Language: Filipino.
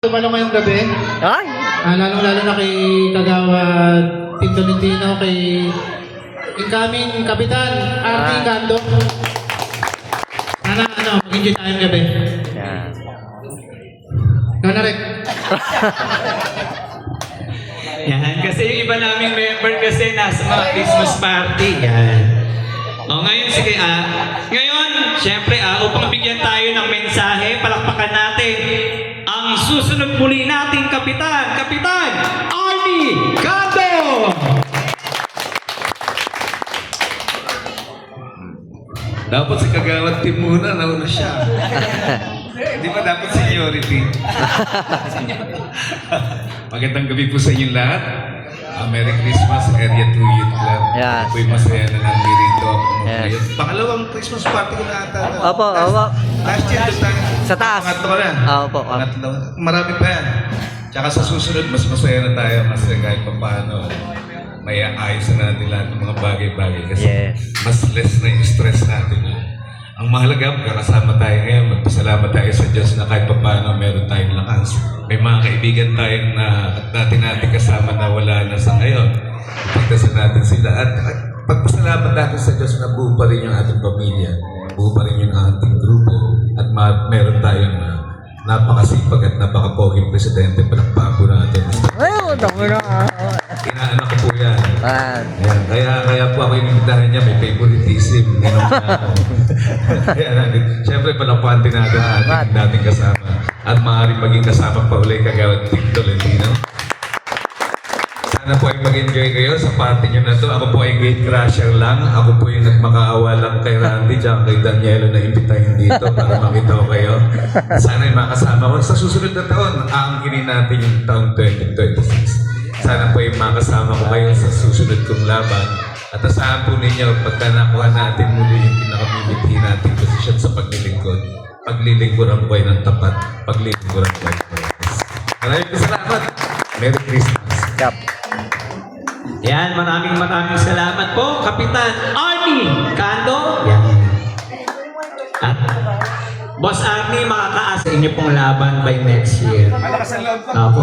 Tumalo ngayong gabi. Ay! Lalong-lalo na kay Kagawa Team Tolentino, kay incoming Kapitan RT Cando. Sana mag-enjoy tayong gabi. Yan. Ikaw na rin. Yan, kasi yung iba naming member kasi nasa mga Christmas party. Yan. O ngayon, sige ngayon, syempre upang bigyan tayo ng mensahe, palakpakan natin ang susunod muli nating Kapitan Arnie Cando! Dapat si Kagawad Team muna, nauna siya. Hindi ba dapat seniority? Magandang gabi po sa inyong lahat. Merry Christmas, Area 2 Youth Club. Yes. Ako'y masaya na nandito. Yes. Pangalawang Christmas party ko na ata. Opo, opo. Last year, doon tayo. Sa taas. Pangatlo na. Opo. Pangatlo. Marami pa yan. Tsaka sa susunod, mas masaya na tayo kasi kahit pa paano, may ayos na natin lahat ng mga bagay-bagay kasi Yes. mas less na yung stress natin. Ang mahalaga, magkakasama tayo ngayon, magpasalamat tayo sa Diyos na kahit pa paano meron tayong lakas. May mga kaibigan tayong na dati natin kasama na wala na sa ngayon. Pagdasan natin sila at pagpasalamat natin sa Diyos na buo pa rin yung ating pamilya, buo pa rin yung ating grupo at meron tayong napakasipag at napakapoging presidente. Palakpakan po natin. Ayun, dami na. Inaanak ko po yan. Yan. Ayan, kaya po ako inimitahan niya, may favoritism. Siyempre, palakpakan din natin ang ating dating kasama. At maaaring maging kasama pa ulit Kagawad Team Tolentino. Sana po ay mag-enjoy kayo sa party nyo na to. Ako po ay gate crasher lang. Ako po yung nagmakaawa lang kay Randy at kay Danielo na imbitahin dito para makita ko kayo. Sana ay makasama ko. Sa susunod na taon, aangkinin natin yung taon 2026. Sana po ay makasama ko kayo sa susunod kong laban. At asahan po ninyo, pagka nakuha natin muli yung pinakamimiti natin posisyon sa paglilingkod, paglilingkuran ko kayo ng tapat, paglilingkuran ko kayo ng purpose. Maraming salamat. Merry Christmas. Yup. Yan, maraming salamat po, Kapitan Arnie Cando. Yan. At Boss Arnie, makakaasa inyo pong laban by next year.